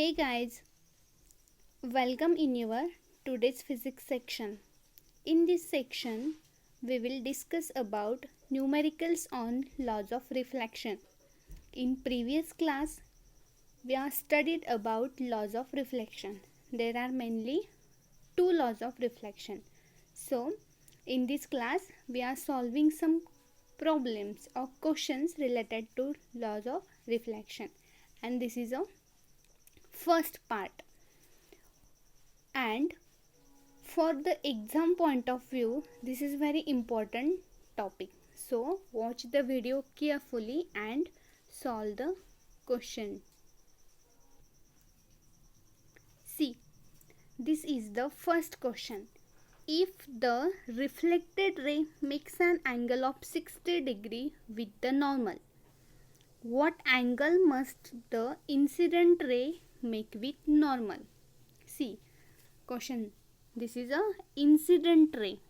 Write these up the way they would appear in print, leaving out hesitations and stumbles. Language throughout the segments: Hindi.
Hey guys, welcome in your today's physics section. In this section, we will discuss about numericals on laws of reflection. In previous class, we have studied about laws of reflection. There are mainly two laws of reflection. So, in this class, we are solving some problems or questions related to laws of reflection. And this is a first part. And for the exam point of view, this is very important topic. So watch the video carefully and solve the question. See, this is the first question. If the reflected ray makes an angle of 60 degree with the normal, what angle must the incident ray make with normal? See, question. This is a incident ray.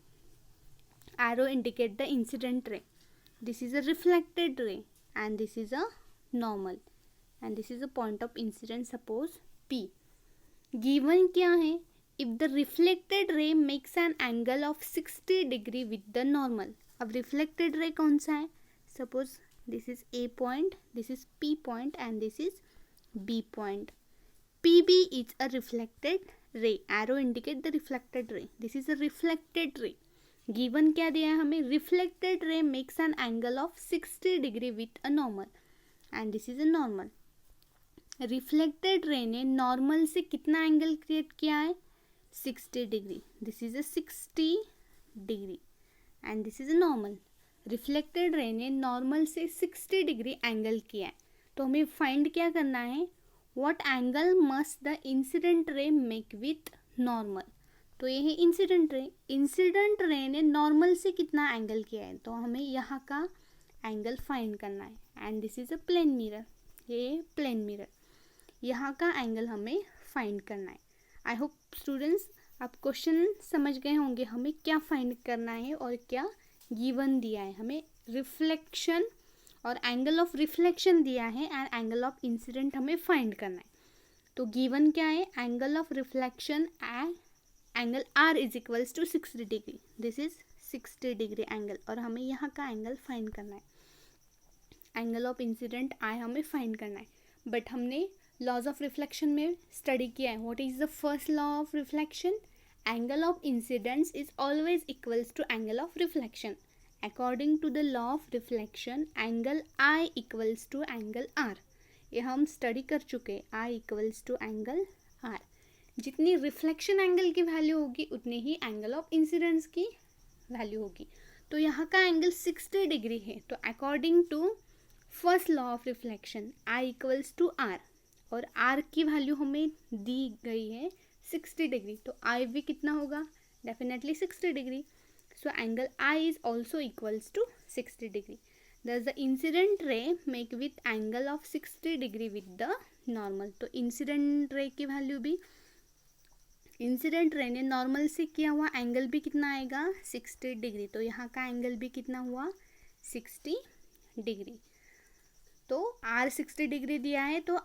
Arrow indicate the incident ray. This is a reflected ray and this is a normal and this is a point of incidence, suppose P. Given क्या है? If the reflected ray makes an angle of 60 degree with the normal. अब reflected ray कौन सा है? Suppose this is A point, this is P point and this is B point. PB is a reflected ray. Arrow indicate the reflected ray. This is a reflected ray. Given क्या दिया है हमें? Reflected ray makes an angle of 60 degree with a normal and this is a normal. Reflected ray ने normal से कितना angle create किया है? 60 degree. This is a 60 degree and this is a normal. Reflected ray ने normal से 60 degree angle किया है. तो हमें find क्या करना है? What angle must the incident ray make with normal? तो ये है इंसिडेंट रे. इंसिडेंट रे ने नॉर्मल से कितना एंगल किया है, तो हमें यहाँ का एंगल फाइंड करना है. And this is a plane mirror. ये प्लेन मिरर, यहाँ का एंगल हमें फाइंड करना है. आई होप स्टूडेंट्स आप क्वेश्चन समझ गए होंगे हमें क्या फाइंड करना है और क्या गिवन दिया है. हमें रिफ्लेक्शन और एंगल ऑफ रिफ्लेक्शन दिया है एंड एंगल ऑफ इंसिडेंट हमें फाइंड करना है. तो गिवन क्या है? Angle of reflection angle R is equals to 60 degree. This is 60 degree angle और हमें यहाँ का एंगल फाइंड करना है. एंगल ऑफ इंसिडेंट I हमें फाइंड करना है. बट हमने लॉज ऑफ रिफ्लेक्शन में स्टडी किया है. What is the first law of reflection? Angle of incidence is always equals to angle of reflection. According to the law of reflection angle I equals to angle R. ये हम स्टडी कर चुके हैं. I equals to angle R. जितनी रिफ्लेक्शन एंगल की वैल्यू होगी उतनी ही एंगल ऑफ इंसिडेंस की वैल्यू होगी. तो यहाँ का एंगल 60 डिग्री है. तो according to first law of reflection I equals to R और R की वैल्यू हमें दी गई है 60 डिग्री. तो I भी कितना होगा? Definitely 60 degree. So angle I is also equals to 60 degree. Thus the incident ray make with angle of 60 degree with the normal. तो incident ray की वैल्यू भी, इंसिडेंट रे ने नॉर्मल से किया हुआ एंगल भी कितना आएगा? 60 डिग्री. तो यहाँ का एंगल भी कितना हुआ? 60 डिग्री. तो R 60 डिग्री दिया है तो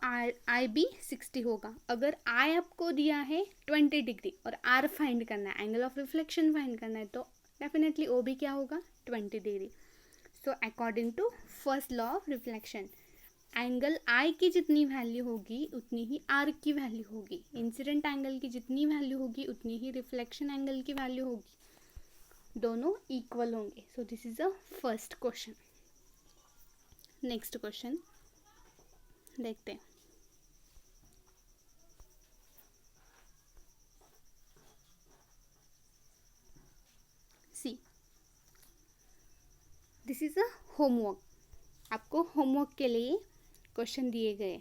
I भी 60 होगा. अगर I आपको दिया है 20 डिग्री और R फाइंड करना है, एंगल ऑफ रिफ्लेक्शन फाइंड करना है, तो डेफिनेटली O भी क्या होगा? 20 degree. So according to first law of reflection angle I की जितनी वैल्यू होगी उतनी ही R की वैल्यू होगी. इंसिडेंट एंगल की जितनी वैल्यू होगी उतनी ही रिफ्लेक्शन एंगल की वैल्यू होगी. दोनों इक्वल होंगे. So this is a first question. Next question देखते हैं. See, this is a homework. आपको होमवर्क के लिए क्वेश्चन दिए गए.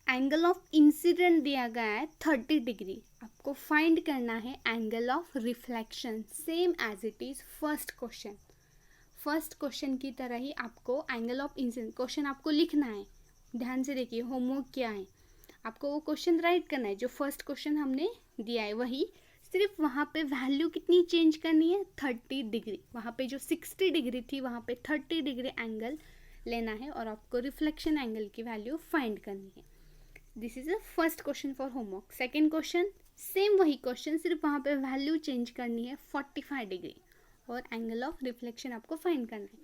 एंगल ऑफ इंसिडेंट दिया गया है 30 डिग्री. आपको फाइंड करना है angle of reflection same as it is first question. First question की तरह ही आपको एंगल ऑफ इंसिडेंट क्वेश्चन आपको लिखना है. ध्यान से देखिए होमवर्क क्या है. आपको वो क्वेश्चन राइट करना है जो फर्स्ट क्वेश्चन हमने दिया है वही. सिर्फ वहाँ पे वैल्यू कितनी चेंज करनी है? 30 डिग्री. वहाँ पे जो 60 डिग्री थी वहाँ पे 30 डिग्री एंगल लेना है और आपको रिफ्लेक्शन एंगल की वैल्यू फाइंड करनी है। This is a first question for homework. Second question, same वही क्वेश्चन, सिर्फ वहाँ पे वैल्यू चेंज करनी है 45 डिग्री और एंगल ऑफ रिफ्लेक्शन आपको फाइंड करना है।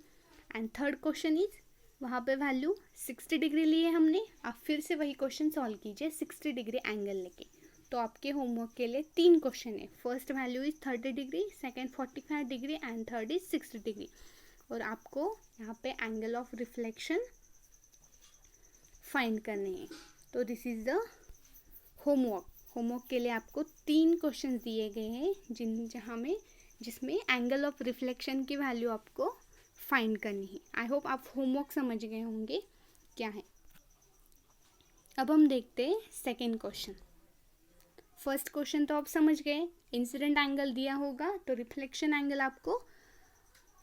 एंड थर्ड क्वेश्चन इज, वहाँ पे वैल्यू 60 डिग्री ली है हमने, आप फिर से वही क्वेश्चन सॉल्व कीजिए 60 डिग्री एंगल लेके। तो आपके होमवर्क के लिए 3 क्वेश्चन है। First value is 30 degree, second 45 degree and third is 60 degree. और आपको यहाँ पे एंगल ऑफ रिफ्लेक्शन फाइंड करने हैं। तो this is the homework. Homework के लिए आपको 3 क्वेश्चन दिए गए हैं जिसमें एंगल ऑफ रिफ्लेक्शन की वैल्यू आपको फाइंड करनी है। आई होप आप होमवर्क समझ गए होंगे क्या है। अब हम देखते हैं सेकेंड क्वेश्चन। फर्स्ट क्वेश्चन तो आप समझ गए, इंसिडेंट एंगल दिया होगा तो रिफ्लेक्शन एंगल आपको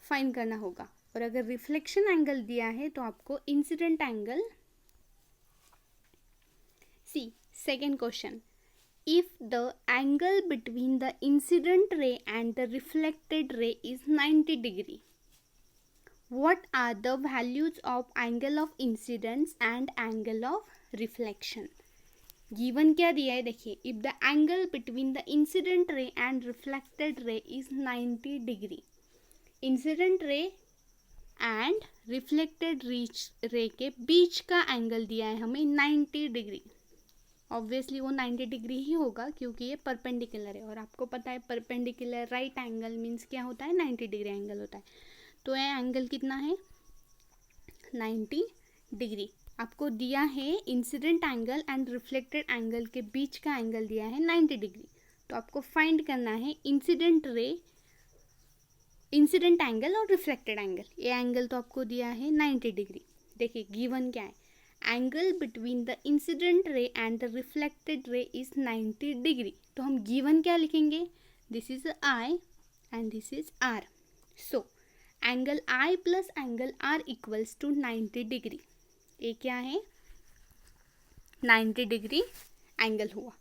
फाइंड करना होगा, और अगर रिफ्लेक्शन एंगल दिया है तो आपको incident angle. See second question, if the angle between the incident ray and the reflected ray is 90 degree, what are the values of angle of incidence and angle of reflection? Given क्या दिया है देखिए, if the angle between the incident ray and reflected ray is 90 degree, incident ray and reflected ray के बीच का एंगल दिया है हमें 90 डिग्री। ऑब्वियसली वो 90 डिग्री ही होगा क्योंकि ये परपेंडिकुलर है, और आपको पता है परपेंडिकुलर राइट एंगल मीन्स क्या होता है, 90 डिग्री एंगल होता है। तो ये एंगल कितना है, 90 डिग्री। आपको दिया है incident angle and reflected angle के बीच का एंगल दिया है 90 डिग्री। तो आपको फाइंड करना है इंसिडेंट एंगल और रिफ्लेक्टेड एंगल। ये एंगल तो आपको दिया है 90 डिग्री। देखिए गिवन क्या है, angle between the incident ray and the reflected ray is 90 degree. तो हम गिवन क्या लिखेंगे, this is I and this is R. So angle I plus angle R equals to 90 degree. ये क्या है, 90 डिग्री एंगल हुआ।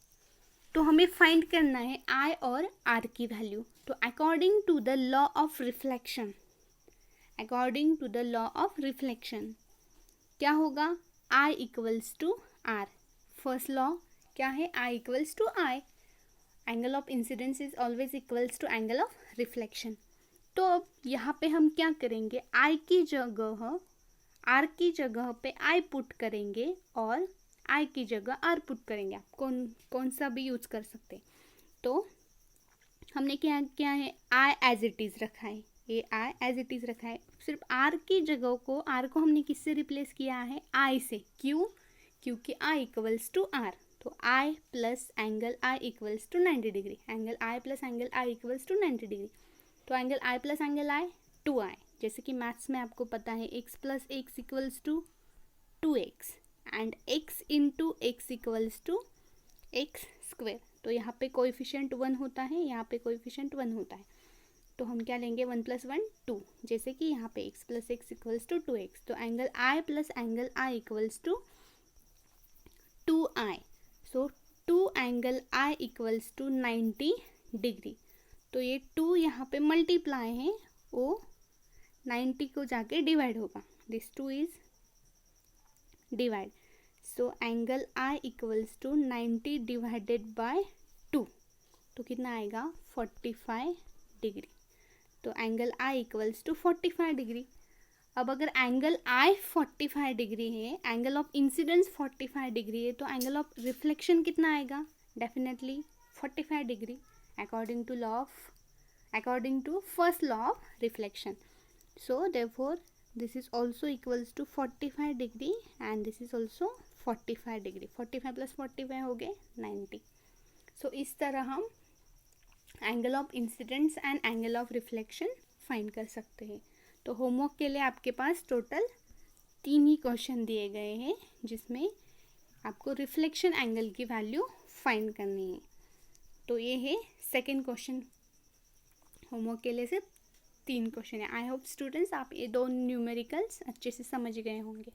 तो हमें फाइंड करना है आई और आर की वैल्यू। तो according to the law of reflection, क्या होगा, I equals to R. First law क्या है, I equals to I, angle of incidence is always equals to angle of reflection. तो अब यहाँ पे हम क्या करेंगे, I की जगह R की जगह पे I पुट करेंगे और I की जगह R पुट करेंगे। आप कौन सा भी यूज कर सकते। तो हमने क्या किया है, I एज इट इज रखा है, ये I एज इट इज रखा है। सिर्फ R की जगह को, R को हमने किससे रिप्लेस किया है, I से। क्यों, क्योंकि I इक्वल्स टू R। तो I plus angle I equals to 90 degree, angle I plus angle I equals to 90 degree. तो angle I plus angle I 2I। जैसे कि मैथ्स में आपको पता है x plus x equals to 2x and x into x equals to x square. तो यहाँ पे कोएफिशिएंट 1 होता है, यहाँ पे कोएफिशिएंट 1 होता है। तो हम क्या लेंगे, 1 प्लस 1 2, जैसे कि यहाँ पे x plus x equals to 2x। तो angle I plus angle I equals to 2I। So 2 angle I equals to 90 degree. तो ये 2 यहाँ पे मल्टीप्लाई है, वो 90 को जाके डिवाइड होगा, this 2 is divide. So angle I equals to 90 divided by 2, तो कितना आएगा, 45 डिग्री। तो angle I equals to 45 degree. अब अगर एंगल I 45 डिग्री है, एंगल ऑफ इंसिडेंस 45 डिग्री है, तो एंगल ऑफ रिफ्लेक्शन कितना आएगा, definitely 45 degree, according to first law of reflection. So therefore this is also equals to 45 degree and this is also 45 degree. 45 plus 45 हो गए 90। सो इस तरह हम angle of incidence and angle of reflection find कर सकते हैं। तो होमवर्क के लिए आपके पास टोटल 3 ही क्वेश्चन दिए गए हैं जिसमें आपको रिफ्लेक्शन एंगल की वैल्यू फाइंड करनी है। तो ये है सेकंड क्वेश्चन। होमवर्क के लिए सिर्फ 3 क्वेश्चन है। आई होप स्टूडेंट्स आप ये 2 न्यूमेरिकल्स अच्छे से समझ गए होंगे।